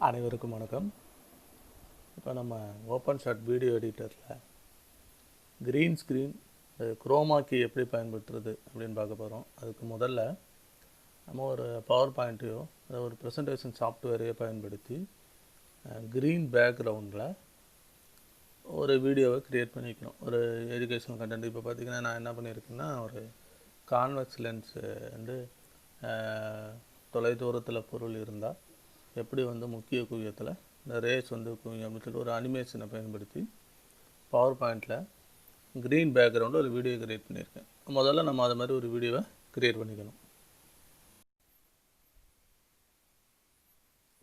அனைவருக்கும் வணக்கம். இப்போ நம்ம ஓப்பன் ஷாட் வீடியோ எடிட்டரில் க்ரீன் ஸ்க்ரீன் குரோமாக்கி எப்படி பயன்படுத்துறது அப்படின்னு பார்க்க போகிறோம். அதுக்கு முதல்ல நம்ம ஒரு பவர் பாயிண்ட்டையோ ஒரு ப்ரெசன்டேஷன் சாஃப்ட்வேரையோ பயன்படுத்தி க்ரீன் பேக்ரவுண்டில் ஒரு வீடியோவை க்ரியேட் பண்ணிக்கணும். ஒரு எஜுகேஷனல் கண்டென்ட். இப்போ பார்த்திங்கன்னா நான் என்ன பண்ணியிருக்கேன்னா, ஒரு கான்வெக்ஸ் லென்ஸு வந்து தொலைதூரத்தில் பொருள் இருந்தால் எப்படி வந்து முக்கிய குவியத்தில் இந்த ரேஸ் வந்து குவியும் அப்படின்னு சொல்லிட்டு ஒரு அனிமேஷனை பயன்படுத்தி பவர் பாயிண்டில் க்ரீன் பேக்ரவுண்டில் ஒரு வீடியோ க்ரியேட் பண்ணியிருக்கேன். முதல்ல நம்ம அது மாதிரி ஒரு வீடியோவை க்ரியேட் பண்ணிக்கணும்.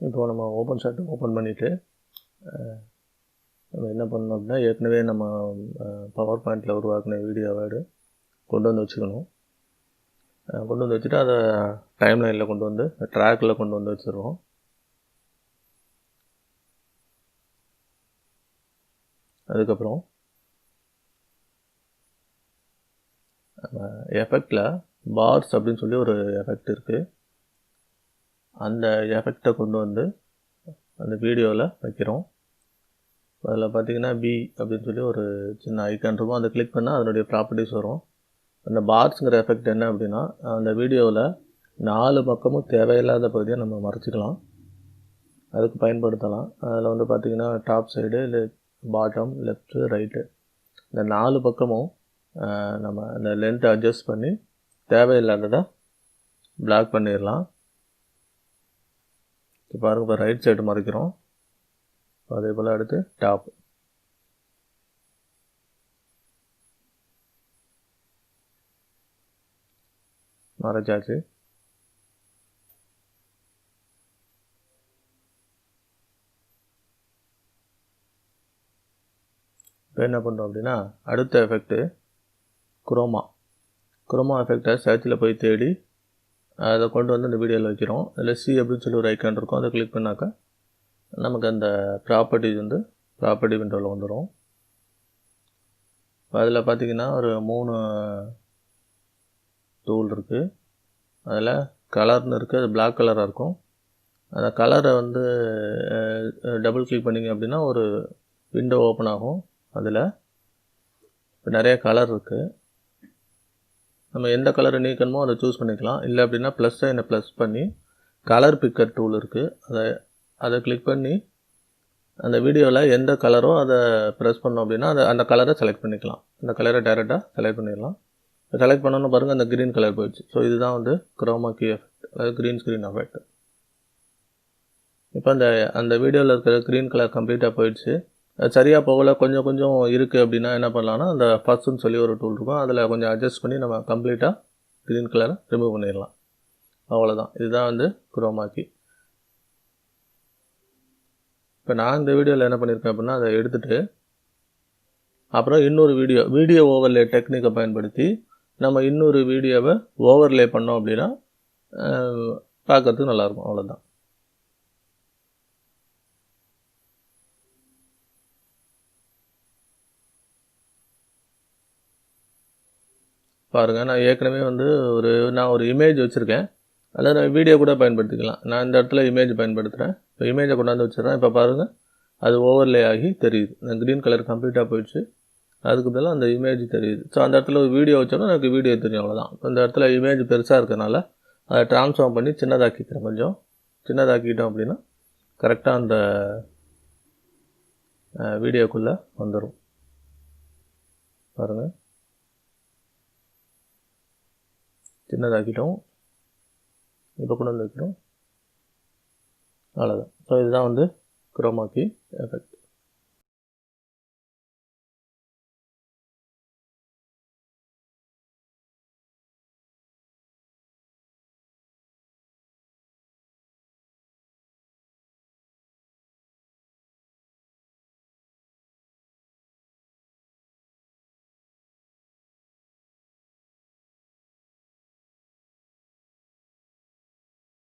இப்போ நம்ம ஓப்பன் ஷாட் ஓப்பன் பண்ணிவிட்டு நம்ம என்ன பண்ணணும் அப்படின்னா, ஏற்கனவே நம்ம பவர் பாயிண்டில் உருவாக்கின வீடியோவோடு கொண்டு வந்து வச்சுக்கணும். கொண்டு வந்து வச்சுட்டு அதை டைம் லைனில் கொண்டு வந்து ட்ராக்கில் கொண்டு வந்து வச்சுருவோம். அதுக்கப்புறம் எஃபெக்டில் பார்ஸ் அப்படின்னு சொல்லி ஒரு எஃபெக்ட் இருக்குது. அந்த எஃபெக்டை கொண்டு வந்து அந்த வீடியோவில் வைக்கிறோம். அதில் பார்த்திங்கன்னா பி அப்படின்னு சொல்லி ஒரு சின்ன ஐக்கான் இருக்கும். அதை கிளிக் பண்ணால் அதனுடைய ப்ராப்பர்ட்டிஸ் வரும். அந்த பார்ஸுங்கிற எஃபெக்ட் என்ன அப்படின்னா, அந்த வீடியோவில் 4 பக்கமும் தேவையில்லாத பகுதியை நம்ம மறைச்சிக்கலாம், அதுக்கு பயன்படுத்தலாம். அதில் வந்து பார்த்திங்கன்னா top side, bottom, left, right, இந்த 4 பக்கமும் நம்ம அந்த லென்த்தை அட்ஜஸ்ட் பண்ணி தேவையில்லாததை பிளாக் பண்ணிடலாம். இப்போ பாருங்கள், இப்போ ரைட் சைடு மறைக்கிறோம். அதே போல் அடுத்து டாப். மறைச்சாச்சு. இப்போ என்ன பண்ணுறோம் அப்படின்னா, அடுத்த எஃபெக்ட்டு குரோமா எஃபெக்டை சர்ச்சில் போய் தேடி அதை கொண்டு வந்து இந்த வீடியோவில் வைக்கிறோம். அதில் சி அப்படின்னு சொல்லி ஒரு ஐக்கான் இருக்கும். அதை கிளிக் பண்ணாக்கா நமக்கு அந்த ப்ராப்பர்ட்டிஸ் வந்து ப்ராப்பர்ட்டி விண்டோவில் வந்துடும். அதில் பார்த்திங்கன்னா ஒரு 3 டூல் இருக்குது. அதில் கலர்னு இருக்குது, அது பிளாக் கலராக இருக்கும். அந்த கலரை வந்து டபுள் கிளிக் பண்ணிங்க அப்படின்னா ஒரு விண்டோ ஓப்பன் ஆகும். அதில் இப்போ நிறைய கலர் இருக்குது. நம்ம எந்த கலரை நீக்கணுமோ அதை சூஸ் பண்ணிக்கலாம். இல்லை அப்படின்னா ப்ளஸ் சைனை ப்ளஸ் பண்ணி கலர் பிக்கர் டூல் இருக்குது, அதை கிளிக் பண்ணி அந்த வீடியோவில் எந்த கலரோ அதை ப்ரெஸ் பண்ணோம் அப்படின்னா அந்த கலரை செலக்ட் பண்ணிக்கலாம். அந்த கலரை டைரெக்டாக செலக்ட் பண்ணிடலாம். செலக்ட் பண்ணோன்னு பாருங்கள், அந்த க்ரீன் கலர் போயிடுச்சு. ஸோ இதுதான் வந்து குரோமாக்கி எஃபெக்ட், அதாவது க்ரீன் ஸ்க்ரீன் எஃபெக்ட். இப்போ அந்த வீடியோவில் இருக்கிற க்ரீன் கலர் கம்ப்ளீட்டாக போயிடுச்சு. அது சரியாக போகலை, கொஞ்சம் இருக்குது அப்படின்னா என்ன பண்ணலான்னா, அந்த ஃபர்ஸ்ட்னு சொல்லி ஒரு டூல் இருக்கும், அதில் கொஞ்சம் அட்ஜஸ்ட் பண்ணி நம்ம கம்ப்ளீட்டாக க்ரீன் கலரை ரிமூவ் பண்ணிடலாம். அவ்வளோதான். இதுதான் வந்து குரோமாக்கி. இப்போ நான் இந்த வீடியோவில் என்ன பண்ணியிருக்கேன் அப்படின்னா, அதை எடுத்துகிட்டு அப்புறம் இன்னொரு வீடியோ ஓவர்லே டெக்னிக்கை பயன்படுத்தி நம்ம இன்னொரு வீடியோவை ஓவர்லே பண்ணோம் அப்படின்னா பார்க்கறதுக்கு நல்லாயிருக்கும். அவ்வளோதான். பாருங்கள், நான் ஏற்கனவே வந்து நான் ஒரு இமேஜ் வச்சுருக்கேன். அதில் நான் வீடியோ கூட பயன்படுத்திக்கலாம். நான் இந்த இடத்துல இமேஜ் பயன்படுத்துகிறேன். இப்போ இமேஜை கொண்டாந்து வச்சுருக்கேன். இப்போ பாருங்கள், அது ஓவர்லே ஆகி தெரியுது. இந்த க்ரீன் கலர் கம்ப்ளீட்டாக போயிடுச்சு. அதுக்கு பதிலாக அந்த இமேஜ் தெரியுது. ஸோ அந்த இடத்துல ஒரு வீடியோ வச்சோன்னா எனக்கு வீடியோ தெரியும். அவ்வளோதான். இப்போ இந்த இடத்துல இமேஜ் பெருசாக இருக்கிறனால அதை ட்ரான்ஸ்ஃபார்ம் பண்ணி சின்னதாக்கிக்கிறேன். கொஞ்சம் சின்னதாக்கிட்டோம் அப்படின்னா கரெக்டாக அந்த வீடியோக்குள்ளே வந்துடும். பாருங்கள், சின்னதாக்கிட்டோம். இப்போ கொண்டு வந்து வைக்கிறோம். அவ்வளோதான். ஸோ இதுதான் வந்து குரோமாக்கி எஃபெக்ட்.